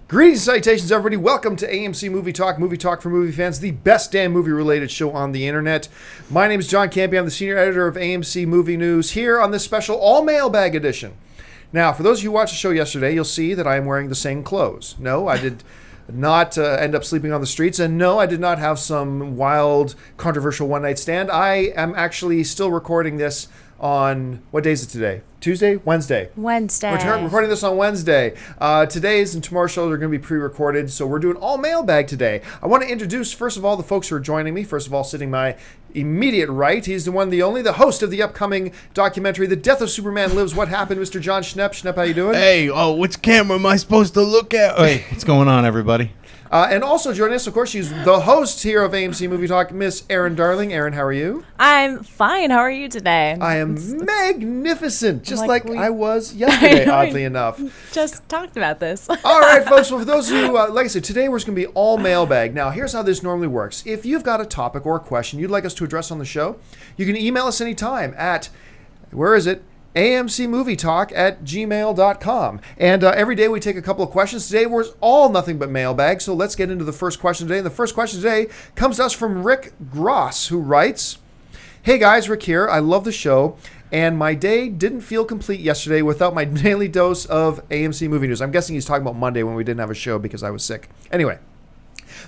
Greetings, salutations, everybody. Welcome to AMC Movie Talk for movie fans, the best damn movie-related show on the internet. My name is John Campy. I'm the senior editor of AMC Movie News here on this special all-mail bag edition. Now, for those of you who watched the show yesterday, you'll see that I am wearing the same clothes. No, I did not end up sleeping on the streets, and no, I did not have some wild, controversial one-night stand. I am actually still recording this on, what day is it today? Tuesday? Wednesday. Wednesday. We're recording this on Wednesday. Today's and tomorrow's shows are going to be pre-recorded, so we're doing all mailbag today. I want to introduce, first of all, the folks who are joining me. First of all, sitting my immediate right, he's the one, the only, the host of the upcoming documentary, The Death of Superman Lives, What Happened, Mr. John Schnepp. Schnepp, how you doing? Hey, which camera am I supposed to look at? Hey, what's going on, everybody? And also joining us, of course, she's the host here of AMC Movie Talk, Miss Erin Darling. Erin, how are you? I'm fine. How are you today? I am magnificent, just like I was yesterday, oddly enough. Just talked about this. All right, folks. Well, for those of you, like I said, today we're going to be all mailbag. Now, here's how this normally works. If you've got a topic or a question you'd like us to address on the show, you can email us anytime at, where is it? amcmovietalk@gmail.com. And every day we take a couple of questions. Today was all nothing but mailbag, so let's get into the first question today. And the first question today comes to us from Rick Gross, who writes, "Hey guys, Rick here. I love the show, and my day didn't feel complete yesterday without my daily dose of AMC movie news." I'm guessing he's talking about Monday when we didn't have a show because I was sick. Anyway,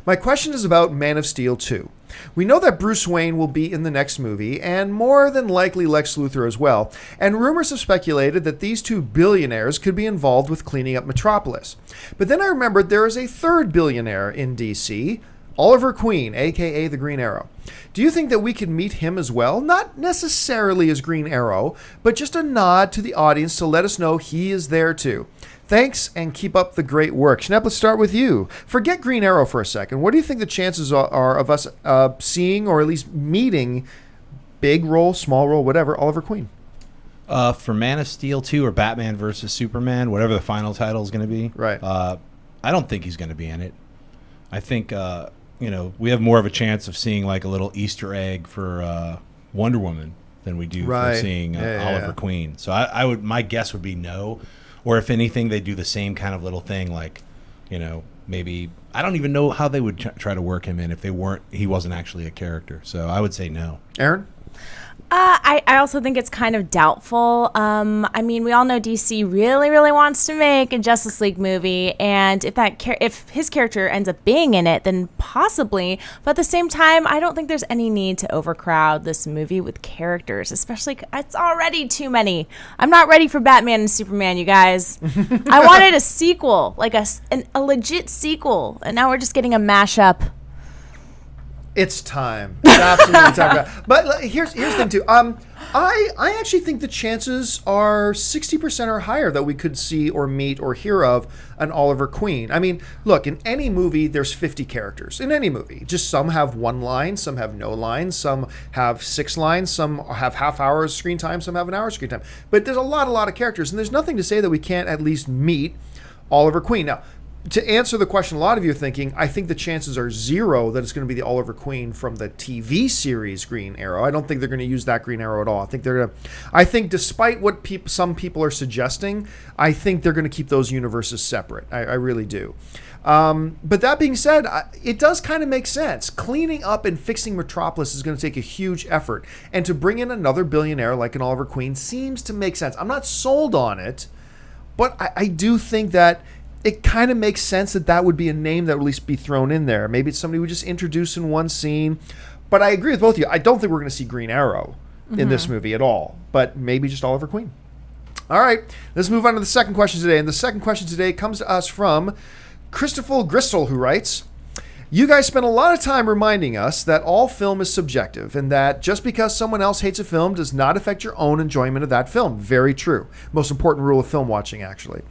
my question is about Man of Steel 2. We know that Bruce Wayne will be in the next movie, and more than likely Lex Luthor as well, and rumors have speculated that these two billionaires could be involved with cleaning up Metropolis. But then I remembered there is a third billionaire in DC, Oliver Queen, aka the Green Arrow. Do you think that we could meet him as well? Not necessarily as Green Arrow, but just a nod to the audience to let us know he is there too. Thanks, and keep up the great work. Schnepp, let's start with you. Forget Green Arrow for a second. What do you think the chances are of us seeing or at least meeting, big role, small role, whatever, Oliver Queen? For Man of Steel 2 or Batman versus Superman, whatever the final title is going to be, right? I don't think he's going to be in it. I think we have more of a chance of seeing like a little Easter egg for Wonder Woman than we do for seeing Oliver Queen. So my guess would be no. Or if anything, they do the same kind of little thing, like, maybe, I don't even know how they would try to work him in if he wasn't actually a character. So I would say no. Erin? I also think it's kind of doubtful. I mean, we all know DC really, really wants to make a Justice League movie, and if his character ends up being in it, then possibly. But at the same time, I don't think there's any need to overcrowd this movie with characters, especially it's already too many. I'm not ready for Batman and Superman, you guys. I wanted a sequel, like a legit sequel, and now we're just getting a mashup. It's time. It's absolutely time. But here's the thing too. I actually think the chances are 60% or higher that we could see or meet or hear of an Oliver Queen. I mean, look, in any movie, there's 50 characters. In any movie, just some have one line, some have no lines, some have 6 lines, some have half hours screen time, some have an hour screen time. But there's a lot of characters, and there's nothing to say that we can't at least meet Oliver Queen. Now, to answer the question a lot of you are thinking, I think the chances are 0 that it's going to be the Oliver Queen from the TV series Green Arrow. I don't think they're going to use that Green Arrow at all. I think despite what some people are suggesting, I think they're going to keep those universes separate. I really do. But that being said, it does kind of make sense. Cleaning up and fixing Metropolis is going to take a huge effort. And to bring in another billionaire like an Oliver Queen seems to make sense. I'm not sold on it, but I do think that it kind of makes sense that would be a name that would at least be thrown in there. Maybe it's somebody we just introduce in one scene. But I agree with both of you. I don't think we're going to see Green Arrow in this movie at all. But maybe just Oliver Queen. All right, let's move on to the second question today. And the second question today comes to us from Christopher Gristle, who writes, "You guys spend a lot of time reminding us that all film is subjective and that just because someone else hates a film does not affect your own enjoyment of that film." Very true. Most important rule of film watching, actually.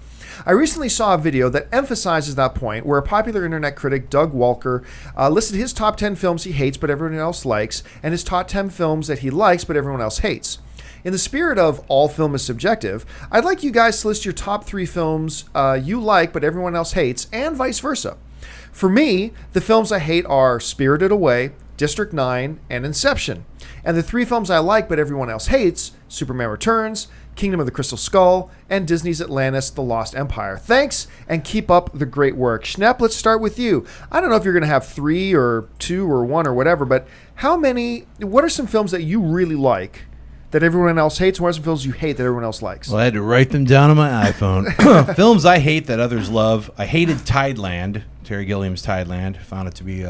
I recently saw a video that emphasizes that point where a popular internet critic, Doug Walker, listed his top 10 films he hates but everyone else likes and his top 10 films that he likes but everyone else hates. In the spirit of all film is subjective, I'd like you guys to list your top 3 films you like but everyone else hates, and vice versa. For me, the films I hate are Spirited Away, District 9, and Inception. And the 3 films I like but everyone else hates, Superman Returns, Kingdom of the Crystal Skull, and Disney's Atlantis, The Lost Empire. Thanks, and keep up the great work. Schnepp, let's start with you. I don't know if you're going to have 3 or 2 or 1 or whatever, but what are some films that you really like that everyone else hates, and what are some films you hate that everyone else likes? Well, I had to write them down on my iPhone. Films I hate that others love. I hated Tideland, Terry Gilliam's Tideland. Found it to be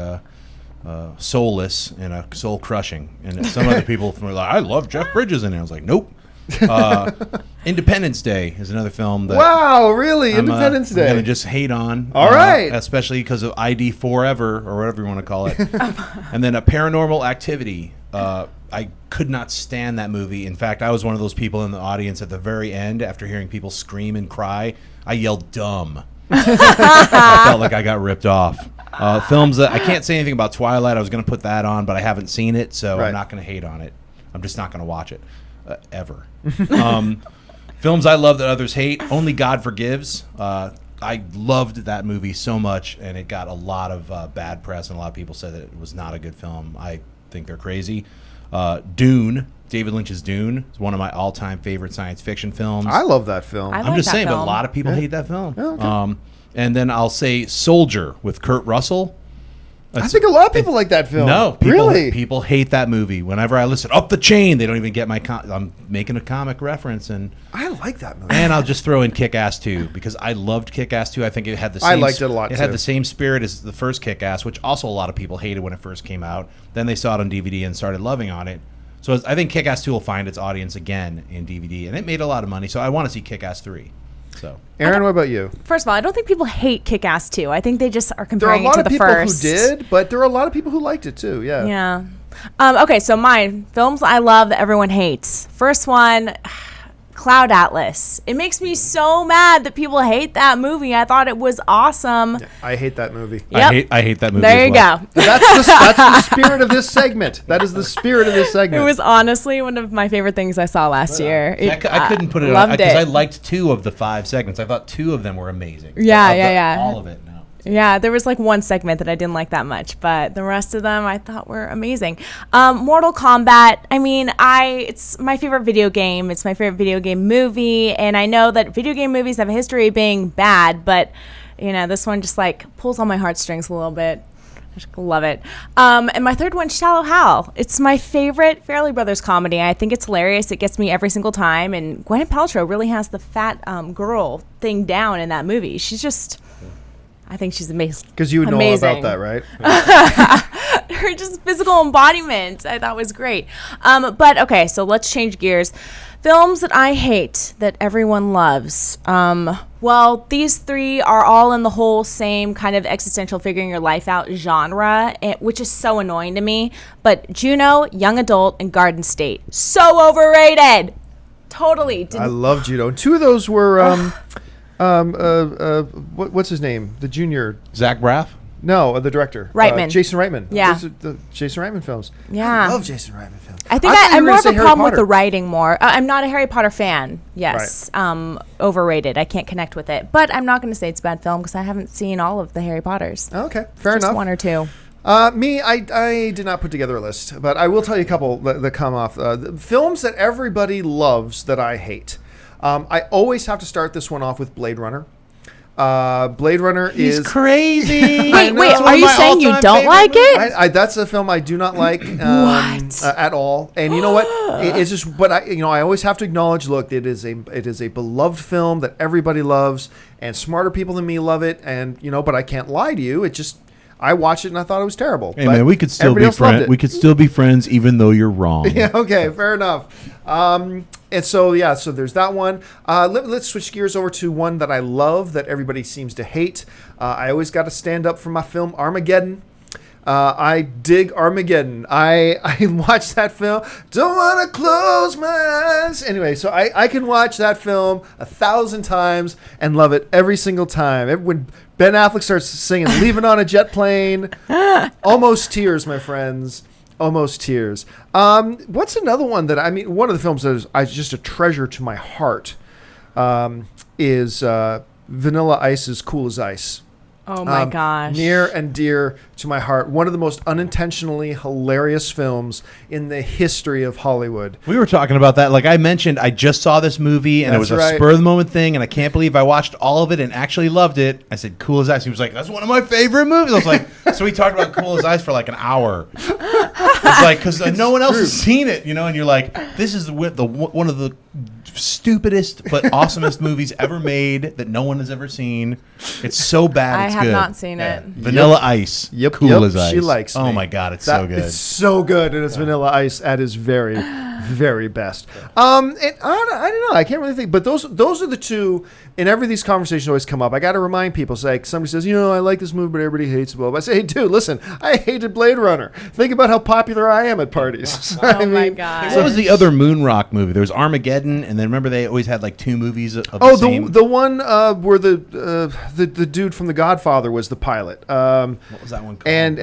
soulless and soul-crushing. And some other people were like, I love Jeff Bridges in it. I was like, nope. Independence Day is another film that wow, really? Independence Day. I'm going to just hate on. All right. Especially because of ID Forever, or whatever you want to call it. And then a Paranormal Activity. I could not stand that movie. In fact, I was one of those people in the audience at the very end, after hearing people scream and cry, I yelled dumb. I felt like I got ripped off. Films that I can't say anything about. Twilight, I was going to put that on, but I haven't seen it, so I'm not going to hate on it. I'm just not going to watch it ever. Films I love that others hate. Only God Forgives. I loved that movie so much, and it got a lot of bad press, and a lot of people said that it was not a good film. I think they're crazy. Dune, David Lynch's Dune, is one of my all-time favorite science fiction films. I love that film. I I'm just saying, film. But a lot of people hate that film. Oh, okay. And then I'll say Soldier with Kurt Russell. I think a lot of people like that film. No, people hate that movie. Whenever I listen, Up the Chain, they don't even get my. I'm making a comic reference, and I like that movie. And I'll just throw in Kick-Ass 2 because I loved Kick-Ass 2. I think it had the same. I liked it a lot. It had the same spirit as the first Kick-Ass, which also a lot of people hated when it first came out. Then they saw it on DVD and started loving on it. So I think Kick-Ass 2 will find its audience again in DVD, and it made a lot of money. So I want to see Kick-Ass 3. So, Aaron, what about you? First of all, I don't think people hate Kick-Ass 2. I think they just are There are a comparing lot it to of the people first. who did, but there are a lot of people who liked it too. Yeah. Yeah. Okay, so my films I love that everyone hates. First one, Cloud Atlas. It makes me so mad that people hate that movie. I thought it was awesome. Yeah, I hate that movie. Yep. I hate that movie. There you well. go. That's the spirit of this segment. That is the spirit of this segment. It was honestly one of my favorite things I saw last year. I couldn't put it on loved because it. I liked 2 of the 5 segments. I thought 2 of them were amazing. Yeah. All of it. No. Yeah, there was like one segment that I didn't like that much, but the rest of them I thought were amazing. Mortal Kombat, I mean, it's my favorite video game. It's my favorite video game movie, and I know that video game movies have a history of being bad, but, you know, this one just like pulls on my heartstrings a little bit. I just love it. And my third one, Shallow Hal. It's my favorite Farrelly Brothers comedy. I think it's hilarious. It gets me every single time, and Gwyneth Paltrow really has the fat girl thing down in that movie. She's just... I think she's amazing. Because you would know all about that, right? Her just physical embodiment, I thought was great. But okay, so let's change gears. Films that I hate that everyone loves. Well, these 3 are all in the whole same kind of existential figuring your life out genre, which is so annoying to me. But Juno, Young Adult, and Garden State. So overrated. Totally. I love Juno. And 2 of those were... what's his name? The junior. Zach Braff? No, the director. Reitman. Jason Reitman. Yeah. Those are the Jason Reitman films. Yeah. I love Jason Reitman films. I think I'm more of a problem with the writing more. I'm not a Harry Potter fan. Yes. Right. Overrated. I can't connect with it. But I'm not going to say it's a bad film because I haven't seen all of the Harry Potters. Okay. Fair Just enough. 1 or 2. I did not put together a list, but I will tell you a couple that come off. Films that everybody loves that I hate. I always have to start this one off with Blade Runner. Blade Runner He's is crazy. Wait, are you saying you don't like it? That's a film I do not like at all. And you know what? It's just, but I always have to acknowledge. Look, it is a beloved film that everybody loves, and smarter people than me love it. And but I can't lie to you. It just. I watched it and I thought it was terrible. Hey man, we could still be friends. We could still be friends even though you're wrong. Yeah, okay, fair enough. And so there's that one. Let's switch gears over to one that I love that everybody seems to hate. I always got to stand up for my film Armageddon. I dig Armageddon. I watched that film. Don't want to close my eyes. Anyway, so I can watch that film 1,000 times and love it every single time. When Ben Affleck starts singing Leaving on a Jet Plane, almost tears, my friends. Almost tears. What's another one that, one of the films that is just a treasure to my heart is Vanilla Ice's Cool as Ice. Oh my gosh. Near and dear to my heart. One of the most unintentionally hilarious films in the history of Hollywood. We were talking about that. Like I mentioned, I just saw this movie and it was a spur of the moment thing, and I can't believe I watched all of it and actually loved it. I said, Cool as Ice. He was like, that's one of my favorite movies. I was like, so we talked about Cool as Ice for like an hour. It's like, because no one else has seen it, you know, and you're like, this is one of the stupidest but awesomest movies ever made that no one has ever seen. It's so bad. It's I have good. not seen it. Vanilla Ice. Yep. Cool as Ice. She likes me. Oh my God, it's so good. It's so good, and it's Vanilla Ice at his very, very best. And I don't know. I can't really think, but those are the two. In every of these conversations always come up. I got to remind people. It's like somebody says, I like this movie, but everybody hates it. Well, I say, hey, dude, listen, I hated Blade Runner. Think about how popular I am at parties. My God. What was the other Moon Rock movie? There was Armageddon, and then remember they always had like two movies of the same. the one where the dude from The Godfather was the pilot. What was that one called? I'm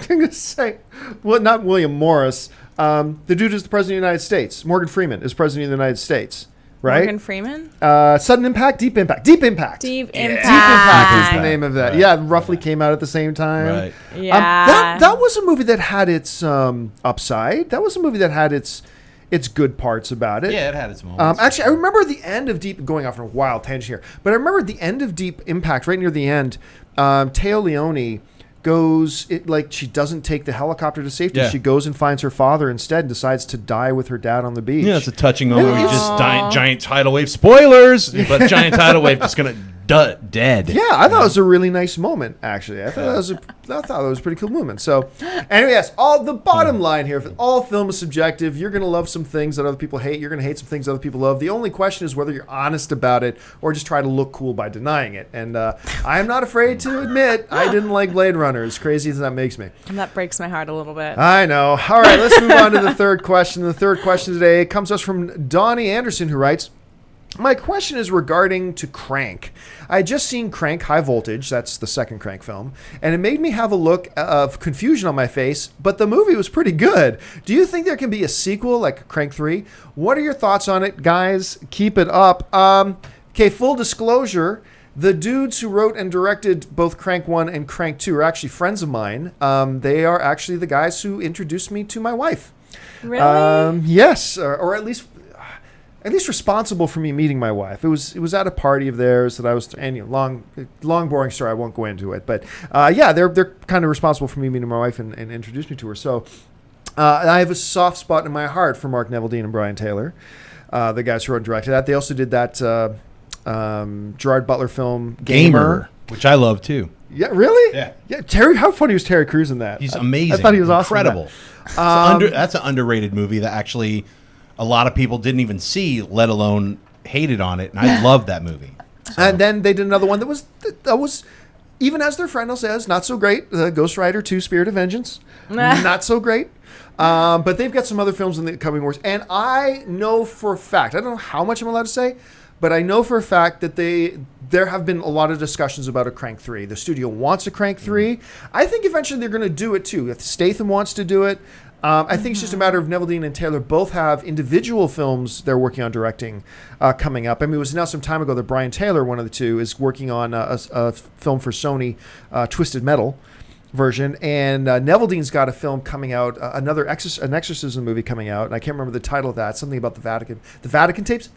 going to say, well, not William Morris. The dude is the president of the United States. Morgan Freeman is president of the United States, right? Morgan Freeman? Sudden Impact, Deep Impact. Deep Impact. Deep Impact. Deep Impact is the name of that. Right. Yeah, roughly came out at the same time. Right. Yeah. That was a movie that had its upside. That was a movie that had its good parts about it. Yeah, it had its moments. Actually, I remember the end of Deep, going off on a wild tangent here, but I remember at the end of Deep Impact, right near the end, Teo Leone goes, she doesn't take the helicopter to safety. Yeah. She goes and finds her father instead and decides to die with her dad on the beach. Yeah, it's a touching moment. Just giant tidal wave. Spoilers! But giant tidal wave just going to dead. Yeah, I thought it was a really nice moment, actually. I thought that was a pretty cool moment. So, anyway, yes, the bottom line here, all film is subjective. You're going to love some things that other people hate. You're going to hate some things other people love. The only question is whether you're honest about it or just try to look cool by denying it. And I am not afraid to admit I didn't like Blade Runner, as crazy as that makes me. And that breaks my heart a little bit. I know. All right, let's move on to the third question. The third question today comes to us from Donnie Anderson, who writes, my question is regarding to Crank. I had just seen Crank High Voltage, that's the second Crank film, and it made me have a look of confusion on my face, but the movie was pretty good. Do you think there can be a sequel like Crank 3? What are your thoughts on it, guys? Keep it up. Okay, full disclosure, the dudes who wrote and directed both Crank 1 and Crank 2 are actually friends of mine. They are actually the guys who introduced me to my wife. Really? Yes, or at least responsible for me meeting my wife. It was at a party of theirs that I was, and long boring story. I won't go into it, but they're kind of responsible for me meeting my wife and introduced me to her. So I have a soft spot in my heart for Mark Neville Dean and Brian Taylor, the guys who wrote and directed that. They also did that Gerard Butler film Gamer, which I love too. Yeah, really? Yeah. Terry, how funny was Terry Crews in that? He's amazing. I thought he was incredible. Awesome. That's an underrated movie that actually a lot of people didn't even see, let alone hated on it, and I love that movie. So. And then they did another one that was even as their friend says, not so great. Ghost Rider 2: Spirit of Vengeance, not so great. But they've got some other films in the coming wars, and I know for a fact, I don't know how much I'm allowed to say, but I know for a fact that there have been a lot of discussions about a Crank 3. The studio wants a Crank 3. I think eventually they're going to do it too. If Statham wants to do it, I think it's just a matter of Neville Dean and Taylor both have individual films they're working on directing coming up. I mean, it was announced some time ago that Brian Taylor, one of the two, is working on a film for Sony, Twisted Metal version, and Neville Dean's got a film coming out, an exorcism movie coming out, and I can't remember the title of that, something about the Vatican tapes,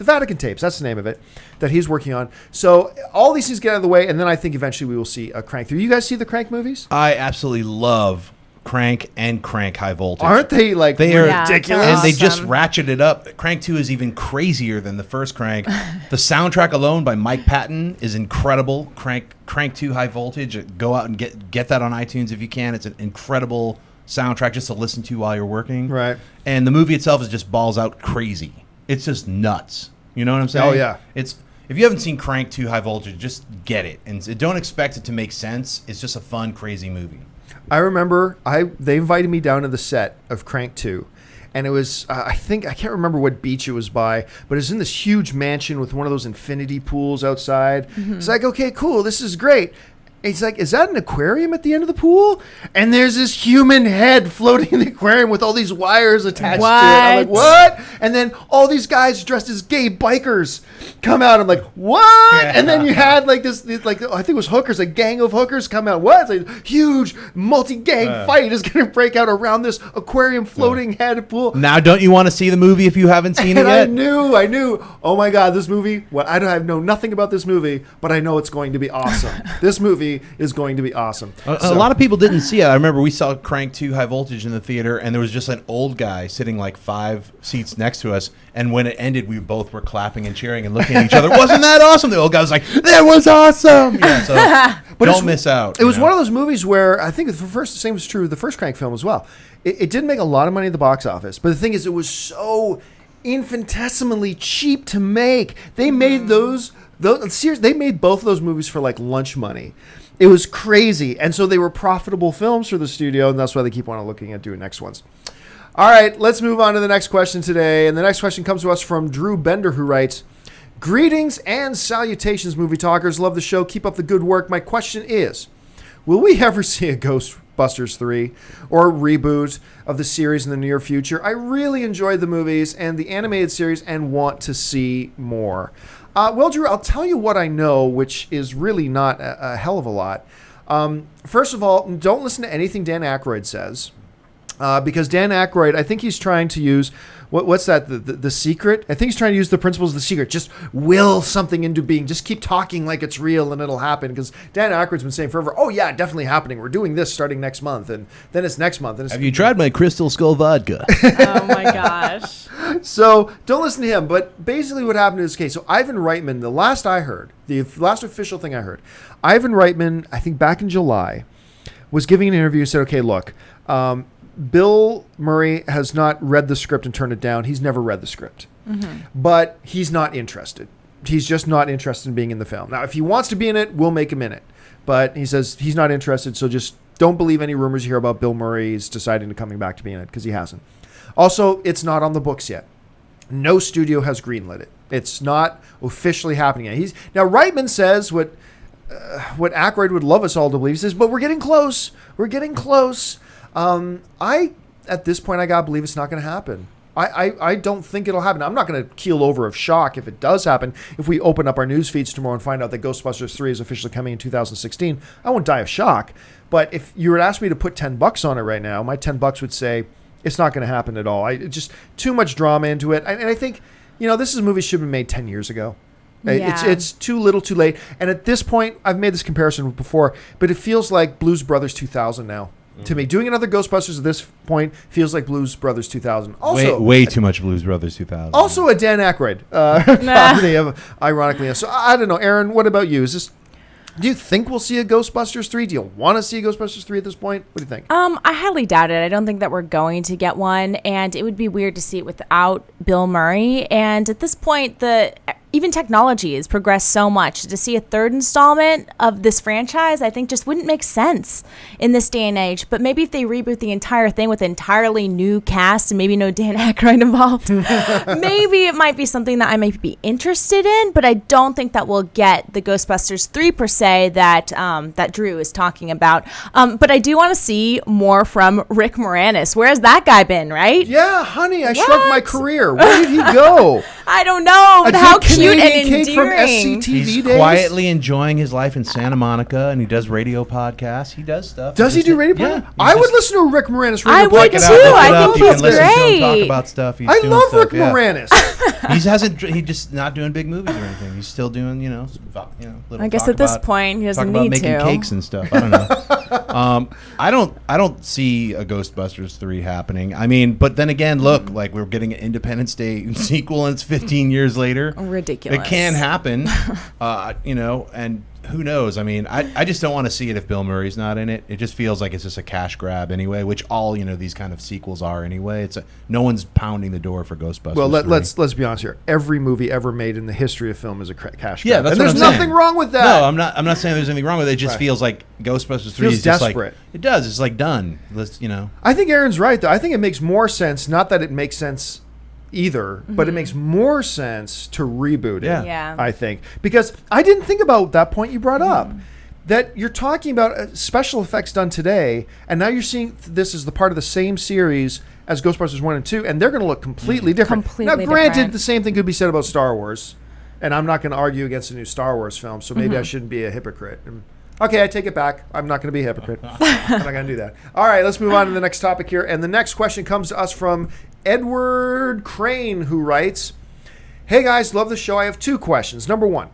that's the name of it, that he's working on. So all these things get out of the way, and then I think eventually we will see a Crank 3. You guys see the Crank movies? I absolutely love Crank and Crank High Voltage. Aren't they like ridiculous? And they just ratcheted it up. Crank 2 is even crazier than the first Crank. The soundtrack alone by Mike Patton is incredible. Crank 2 High Voltage. Go out and get that on iTunes if you can. It's an incredible soundtrack just to listen to while you're working. Right. And the movie itself is just balls out crazy. It's just nuts. You know what I'm saying? Oh yeah. If you haven't seen Crank 2 High Voltage, just get it. And don't expect it to make sense. It's just a fun, crazy movie. I remember they invited me down to the set of Crank 2, and it was I can't remember what beach it was by, but it was in this huge mansion with one of those infinity pools outside. Mm-hmm. It's like, okay, cool, this is great. He's like, is that an aquarium at the end of the pool? And there's this human head floating in the aquarium with all these wires attached to it. I'm like, what? And then all these guys dressed as gay bikers come out. I'm like, what? Yeah. And then you had like this like, I think it was hookers, a gang of hookers come out. What? It's like huge multi-gang fight is going to break out around this aquarium floating head pool. Now, don't you want to see the movie if you haven't seen it yet? I knew. Oh my God, this movie. Well, I know nothing about this movie, but I know it's going to be awesome. This movie is going to be awesome. A lot of people didn't see it. I remember we saw Crank 2 High Voltage in the theater, and there was just an old guy sitting like 5 seats next to us. And when it ended, we both were clapping and cheering and looking at each other. Wasn't that awesome? The old guy was like, "That was awesome!" Yeah, so but don't miss out. It was one of those movies where I think the same was true of the first Crank film as well. It didn't make a lot of money at the box office, but the thing is, it was so infinitesimally cheap to make. They made they made both of those movies for like lunch money. It was crazy. And so they were profitable films for the studio, and that's why they keep on looking at doing next ones. All right, let's move on to the next question today. And the next question comes to us from Drew Bender, who writes, "Greetings and salutations, movie talkers. Love the show. Keep up the good work. My question is, will we ever see a Ghostbusters 3 or a reboot of the series in the near future? I really enjoyed the movies and the animated series and want to see more." Well, Drew, I'll tell you what I know, which is really not a hell of a lot. First of all, don't listen to anything Dan Aykroyd says, because Dan Aykroyd, I think he's trying to use, what's that, the secret? I think he's trying to use the principles of the secret. Just will something into being. Just keep talking like it's real and it'll happen. Because Dan Aykroyd's been saying forever, oh yeah, definitely happening. We're doing this starting next month. And then it's next month. And Have you tried my Crystal Skull vodka? Oh my gosh. So don't listen to him. But basically what happened in this case, so Ivan Reitman, the last official thing I heard, Ivan Reitman, I think back in July, was giving an interview and said, okay, look, Bill Murray has not read the script and turned it down. He's never read the script. Mm-hmm. But he's not interested. He's just not interested in being in the film. Now, if he wants to be in it, we'll make him in it. But he says he's not interested, so just don't believe any rumors you hear about Bill Murray's deciding to coming back to be in it, because he hasn't. Also, it's not on the books yet. No studio has greenlit it. It's not officially happening yet. Now, Reitman says what Aykroyd would love us all to believe. He says, but we're getting close. We're getting close. At this point, I gotta believe it's not going to happen. I don't think it'll happen. I'm not going to keel over of shock if it does happen. If we open up our news feeds tomorrow and find out that Ghostbusters 3 is officially coming in 2016, I won't die of shock. But if you were to ask me to put $10 on it right now, my $10 would say it's not going to happen at all. Just too much drama into it. And I think, this is a movie should have been made 10 years ago. Yeah. It's too little, too late. And at this point, I've made this comparison before, but it feels like Blues Brothers 2000 now. To me, doing another Ghostbusters at this point feels like Blues Brothers 2000. Also, way too much Blues Brothers 2000. Also, a Dan Aykroyd property, ironically. So I don't know, Aaron. What about you? Do you think we'll see a Ghostbusters 3? Do you want to see a Ghostbusters 3 at this point? What do you think? I highly doubt it. I don't think that we're going to get one, and it would be weird to see it without Bill Murray. And at this point, even technology has progressed so much. To see a third installment of this franchise, I think just wouldn't make sense in this day and age. But maybe if they reboot the entire thing with an entirely new cast and maybe no Dan Aykroyd involved, maybe it might be something that I might be interested in. But I don't think that we'll get the Ghostbusters 3 per se that Drew is talking about. But I do want to see more from Rick Moranis. Where has that guy been, right? Yeah, honey, I shrunk my career. Where did he go? I don't know. But how cute and endearing. From SCTV He's days? Quietly enjoying his life in Santa Monica, and he does radio podcasts. He does stuff. Does he do radio podcasts? Yeah. I would listen to a Rick Moranis radio podcast. I would too. I think he's great. Talk about stuff. I love Rick Moranis. He's just not doing big movies or anything. He's still doing, little I guess at this point, he doesn't need to. Making cakes and stuff. I don't know. I don't see a Ghostbusters 3 happening. I mean, but then again, look, like we're getting an Independence Day sequel, and it's 15 years later. Ridiculous. It can happen, and who knows? I mean, I just don't want to see it if Bill Murray's not in it. It just feels like it's just a cash grab anyway, which all these kind of sequels are anyway. No one's pounding the door for Ghostbusters. Well, let's be honest here. Every movie ever made in the history of film is a cash grab. Yeah, that's and there's nothing wrong with that. No, I'm not saying there's anything wrong with it. It just feels like Ghostbusters 3 is just desperate. It does. It's like done. I think Aaron's right though. I think it makes more sense. Not that it makes sense either, but it makes more sense to reboot it. Yeah. I think, because I didn't think about that point you brought up. that you're talking about special effects done today, and now you're seeing this as the part of the same series as Ghostbusters 1 and 2, and they're going to look completely different. Now, granted, the same thing could be said about Star Wars, and I'm not going to argue against a new Star Wars film, so maybe I shouldn't be a hypocrite. Okay, I take it back. I'm not going to be a hypocrite. I'm not going to do that. All right, let's move on to the next topic here, and the next question comes to us from Edward Crane, who writes, "Hey guys, love the show. I have 2 questions. Number 1,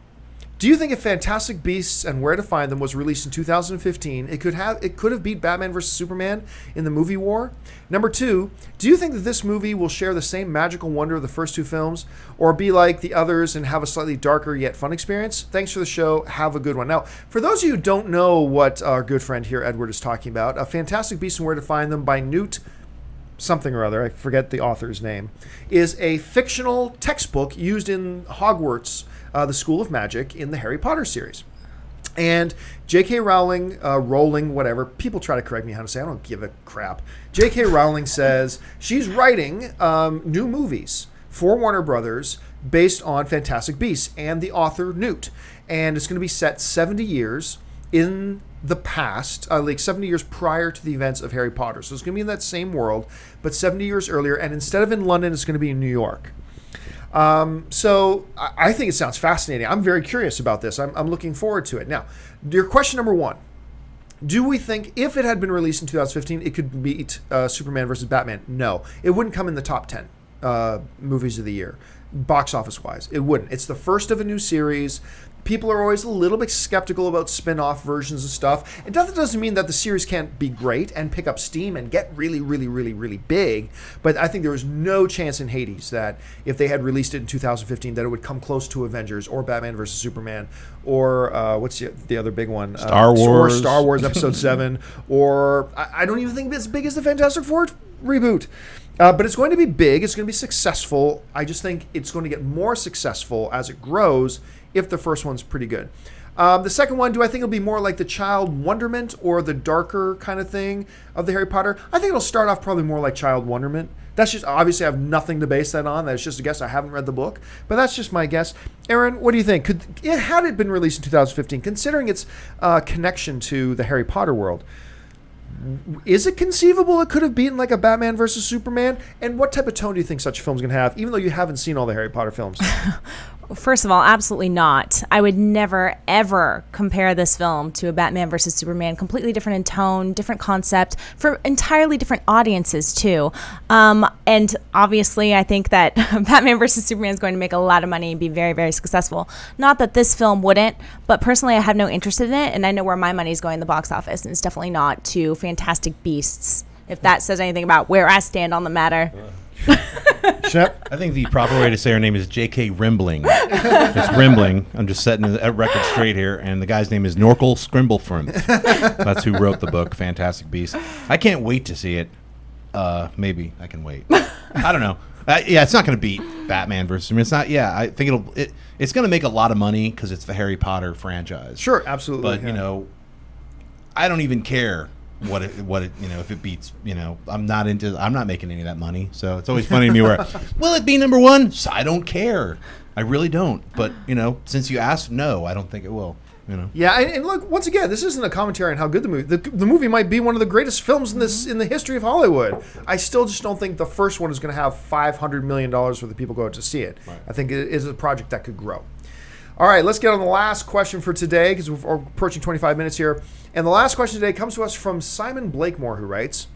do you think if Fantastic Beasts and Where to Find Them was released in 2015, it could have beat Batman vs. Superman in the movie war? Number 2, do you think that this movie will share the same magical wonder of the first 2 films, or be like the others and have a slightly darker yet fun experience? Thanks for the show. Have a good one." Now, for those of you who don't know what our good friend here, Edward, is talking about, Fantastic Beasts and Where to Find Them by Newt something or other, I forget the author's name, is a fictional textbook used in Hogwarts, the School of Magic, in the Harry Potter series. And J.K. Rowling, whatever, people try to correct me how to say, I don't give a crap. J.K. Rowling says she's writing new movies for Warner Brothers based on Fantastic Beasts and the author Newt. And it's going to be set 70 years in the past, like 70 years prior to the events of Harry Potter. So it's going to be in that same world, but 70 years earlier. And instead of in London, it's going to be in New York. So I think it sounds fascinating. I'm very curious about this. I'm looking forward to it. Now, your question number 1. Do we think if it had been released in 2015, it could beat Superman versus Batman? No. It wouldn't come in the top 10 movies of the year, box office-wise. It wouldn't. It's the first of a new series. People are always a little bit skeptical about spin-off versions of stuff. That doesn't mean that the series can't be great and pick up steam and get really, really, really, really big. But I think there was no chance in Hades that if they had released it in 2015, that it would come close to Avengers or Batman versus Superman or what's the other big one? Star Wars. Or Star Wars Episode 7. Or I don't even think it's as big as the Fantastic Four reboot. But it's going to be big. It's going to be successful. I just think it's going to get more successful as it grows if the first one's pretty good. The second one, do I think it'll be more like the Child Wonderment or the darker kind of thing of the Harry Potter? I think it'll start off probably more like Child Wonderment. That's just, obviously I have nothing to base that on. That's just a guess. I haven't read the book, but that's just my guess. Aaron, what do you think? Had it been released in 2015, considering its connection to the Harry Potter world, is it conceivable it could have beaten like a Batman versus Superman? And what type of tone do you think such a film's going to have, even though you haven't seen all the Harry Potter films? First of all, absolutely not. I would never, ever compare this film to a Batman versus Superman. Completely different in tone, different concept, for entirely different audiences, too. And obviously, I think that Batman versus Superman is going to make a lot of money and be very, very successful. Not that this film wouldn't, but personally, I have no interest in it, and I know where my money's going in the box office, and it's definitely not to Fantastic Beasts, if that says anything about where I stand on the matter. Shep? I think the proper way to say her name is J.K. Rimbling. It's Rimbling. I'm just setting the record straight here. And the guy's name is Norkel Scrimblefront. That's who wrote the book, Fantastic Beasts. I can't wait to see it. Maybe I can wait. I don't know. Yeah, it's not going to beat Batman versus Superman. It's not. Yeah, I think it's going to make a lot of money because it's the Harry Potter franchise. Sure, absolutely. But I don't even care what it if it beats, I'm not making any of that money. So it's always funny to me where, will it be number 1? So I don't care. I really don't. But since you asked, no, I don't think it will. Yeah, and look, once again, this isn't a commentary on how good the movie. The movie might be one of the greatest films in the history of Hollywood. I still just don't think the first one is going to have $500 million for the people go out to see it. Right. I think it is a project that could grow. All right, let's get on the last question for today because we're approaching 25 minutes here. And the last question today comes to us from Simon Blakemore, who writes,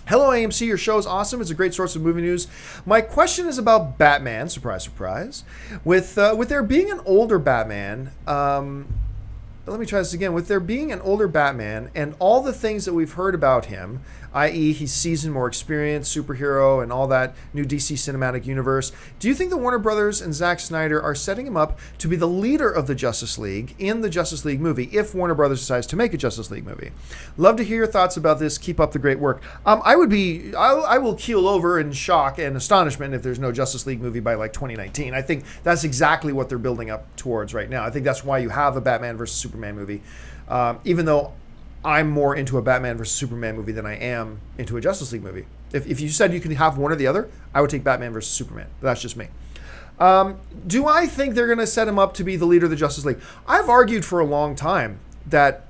"Hello, AMC. Your show is awesome. It's a great source of movie news. My question is about Batman. Surprise, surprise. With there being an older Batman, let me try this again. With there being an older Batman and all the things that we've heard about him, i.e. he's seasoned, more experienced, superhero, and all that new DC cinematic universe, do you think that Warner Brothers and Zack Snyder are setting him up to be the leader of the Justice League in the Justice League movie if Warner Brothers decides to make a Justice League movie? Love to hear your thoughts about this. Keep up the great work." I will keel over in shock and astonishment if there's no Justice League movie by like 2019. I think that's exactly what they're building up towards right now. I think that's why you have a Batman versus Superman movie, even though I'm more into a Batman versus Superman movie than I am into a Justice League movie. If you said you can have one or the other, I would take Batman versus Superman. That's just me. Do I think they're going to set him up to be the leader of the Justice League? I've argued for a long time that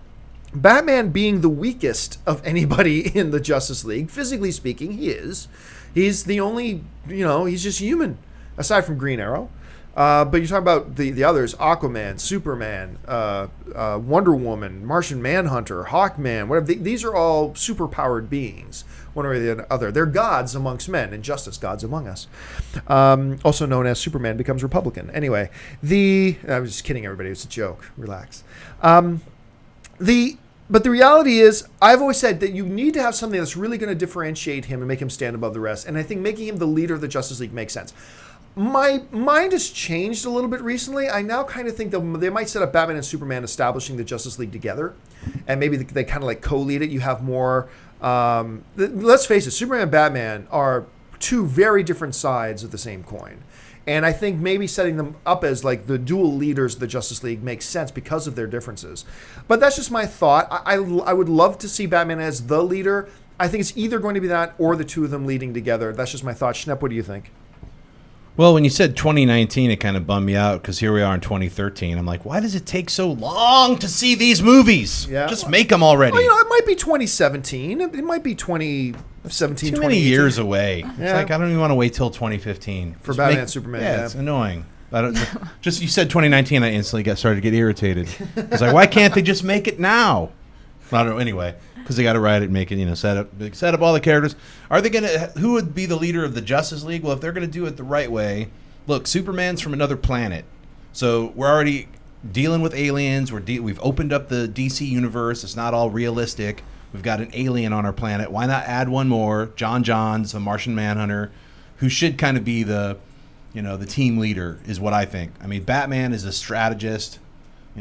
Batman being the weakest of anybody in the Justice League, physically speaking, he is. He's the only, he's just human, aside from Green Arrow. But you're talking about the others, Aquaman, Superman, Wonder Woman, Martian Manhunter, Hawkman, whatever. These are all superpowered beings, one way or the other. They're gods amongst men, and justice gods among us. Also known as Superman becomes Republican. Anyway, I was just kidding, everybody. It's a joke. Relax. But the reality is, I've always said that you need to have something that's really going to differentiate him and make him stand above the rest. And I think making him the leader of the Justice League makes sense. My mind has changed a little bit recently. I now kind of think they might set up Batman and Superman establishing the Justice League together. And maybe they kind of like co-lead it. You have more... let's face it, Superman and Batman are two very different sides of the same coin. And I think maybe setting them up as like the dual leaders of the Justice League makes sense because of their differences. But that's just my thought. I would love to see Batman as the leader. I think it's either going to be that or the two of them leading together. That's just my thought. Schnepp, what do you think? Well, when you said 2019, it kind of bummed me out because here we are in 2013. I'm like, why does it take so long to see these movies? Yeah. Just make them already. Well, it might be 2017. It might be 2017, Too many years away. Yeah. It's like, I don't even want to wait till 2015. For Batman and Superman. Yeah, it's annoying. Just you said 2019, I instantly started to get irritated. I was like, why can't they just make it now? I don't know. Anyway, because they got to write it and make it, set up all the characters. Are they who would be the leader of the Justice League? Well, if they're going to do it the right way, look, Superman's from another planet. So we're already dealing with aliens. We've opened up the DC universe. It's not all realistic. We've got an alien on our planet. Why not add one more? Johns, the Martian Manhunter, who should kind of be the team leader is what I think. I mean, Batman is a strategist.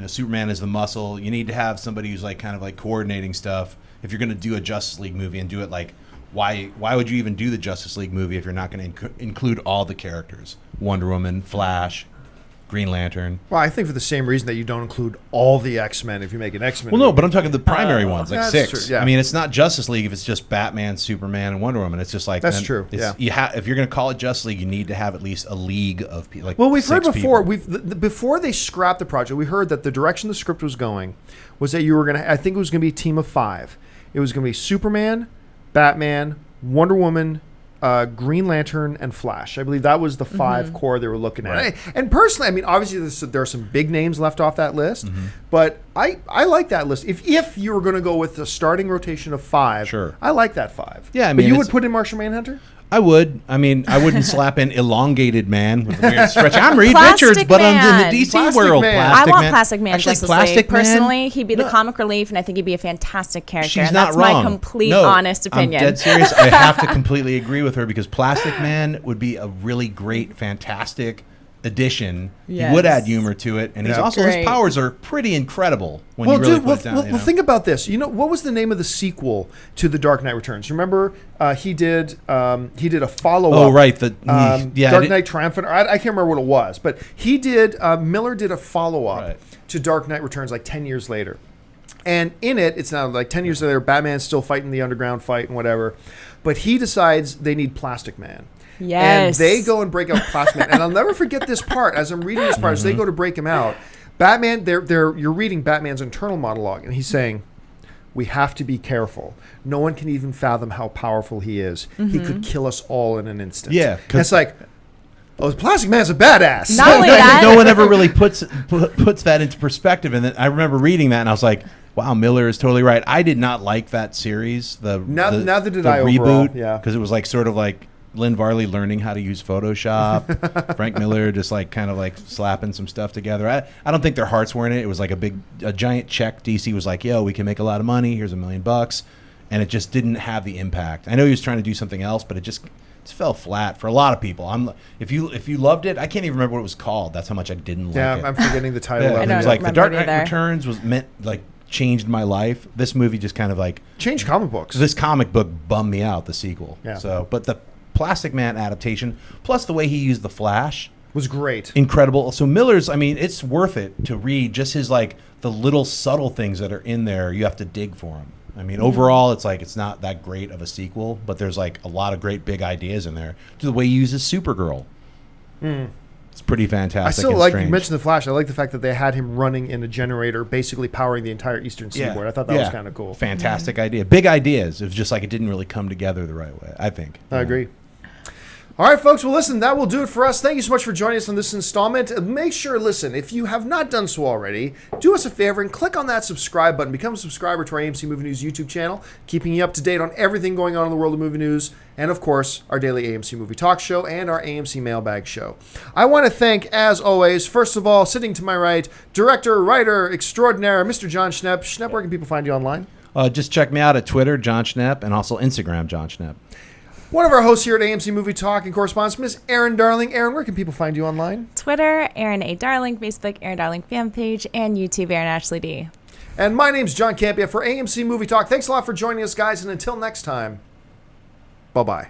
Superman is the muscle. You need to have somebody who's like kind of like coordinating stuff. If you're going to do a Justice League movie and do it like, why would you even do the Justice League movie if you're not going to include all the characters? Wonder Woman, Flash, Green Lantern. Well, I think for the same reason that you don't include all the X-Men if you make an X-Men movie. Well, no, but I'm talking the primary ones, like 6. True, yeah. I mean, it's not Justice League if it's just Batman, Superman, and Wonder Woman. It's just like... That's true, yeah. If you're going to call it Justice League, you need to have at least a league of people. Like, well, we've heard before, before they scrapped the project, we heard that the direction the script was going was that you were going to... I think it was going to be a team of 5. It was going to be Superman, Batman, Wonder Woman... Green Lantern and Flash. I believe that was the 5 core they were looking at. Right. And personally, I mean, obviously there are some big names left off that list, but I like that list. If you were going to go with the starting rotation of 5, sure, I like that 5. Yeah, I mean, but you would put in Martian Manhunter? I would. I mean, I wouldn't slap in elongated man with a weird stretch. I'm Reed Plastic Richards, but Man. I'm in the DC Plastic world. Man. Plastic I want Man. Plastic Man Actually, Justice Plastic League. Man? Personally, he'd be the comic relief, and I think he'd be a fantastic character. She's and not that's wrong. my complete honest opinion. I'm dead serious. I have to completely agree with her because Plastic Man would be a really great, fantastic addition. Yes. He would add humor to it, and he's also his powers are pretty incredible when you really put it down. Well, think about this. What was the name of the sequel to The Dark Knight Returns? Remember, he did a follow-up. Oh, right. Dark Knight Triumphant. I can't remember what it was, but he did. Miller did a follow-up to Dark Knight Returns like 10 years later. And in it, it's now like 10 years later, Batman's still fighting the underground fight and whatever. But he decides they need Plastic Man. Yes. And they go and break out Plastic Man. And I'll never forget this part. As I'm reading this part, as they go to break him out, Batman, you're reading Batman's internal monologue, and he's saying, we have to be careful. No one can even fathom how powerful he is. He could kill us all in an instant. Yeah. And it's like, oh, Plastic Man's a badass. Not only that. No one ever really puts that into perspective. And then I remember reading that, and I was like, wow, Miller is totally right. I did not like that series. Neither did I overall. Reboot, yeah. Because it was like sort of like Lynn Varley learning how to use Photoshop. Frank Miller just like kind of like slapping some stuff together. I don't think their hearts were in it. It was like a giant check. DC was like, yo, we can make a lot of money. Here's $1 million. And it just didn't have the impact. I know he was trying to do something else, but it just fell flat for a lot of people. If you loved it, I can't even remember what it was called. That's how much I didn't like it. Yeah, I'm forgetting the title of it. It was like The Dark Knight Returns was meant like changed my life. This movie just kind of like changed comic books. This comic book bummed me out, the sequel. Yeah. So, but the Plastic Man adaptation, plus the way he used the Flash, was great. Incredible. So Miller's, I mean, it's worth it to read just his like the little subtle things that are in there. You have to dig for them. I mean, overall, it's like it's not that great of a sequel, but there's like a lot of great big ideas in there. To the way he uses Supergirl. It's pretty fantastic. I still and like, strange. you mentioned the Flash. I like the fact that they had him running in a generator, basically powering the entire eastern seaboard. I thought that was kind of cool. Fantastic idea. Big ideas. It was just like it didn't really come together the right way, I think. I agree. All right, folks. Well, listen, that will do it for us. Thank you so much for joining us on this installment. Make sure, listen, if you have not done so already, do us a favor and click on that subscribe button. Become a subscriber to our AMC Movie News YouTube channel, keeping you up to date on everything going on in the world of movie news, and, of course, our daily AMC Movie Talk Show and our AMC Mail Bag Show. I want to thank, as always, first of all, sitting to my right, director, writer extraordinaire, Mr. John Schnepp. Schnepp, where can people find you online? Just check me out at Twitter, John Schnepp, and also Instagram, John Schnepp. One of our hosts here at AMC Movie Talk and correspondence, Miss Erin Darling. Erin, where can people find you online? Twitter, Erin A. Darling, Facebook, Erin Darling fan page, and YouTube, Erin Ashley D. And my name's John Campia for AMC Movie Talk. Thanks a lot for joining us, guys, and until next time, bye-bye.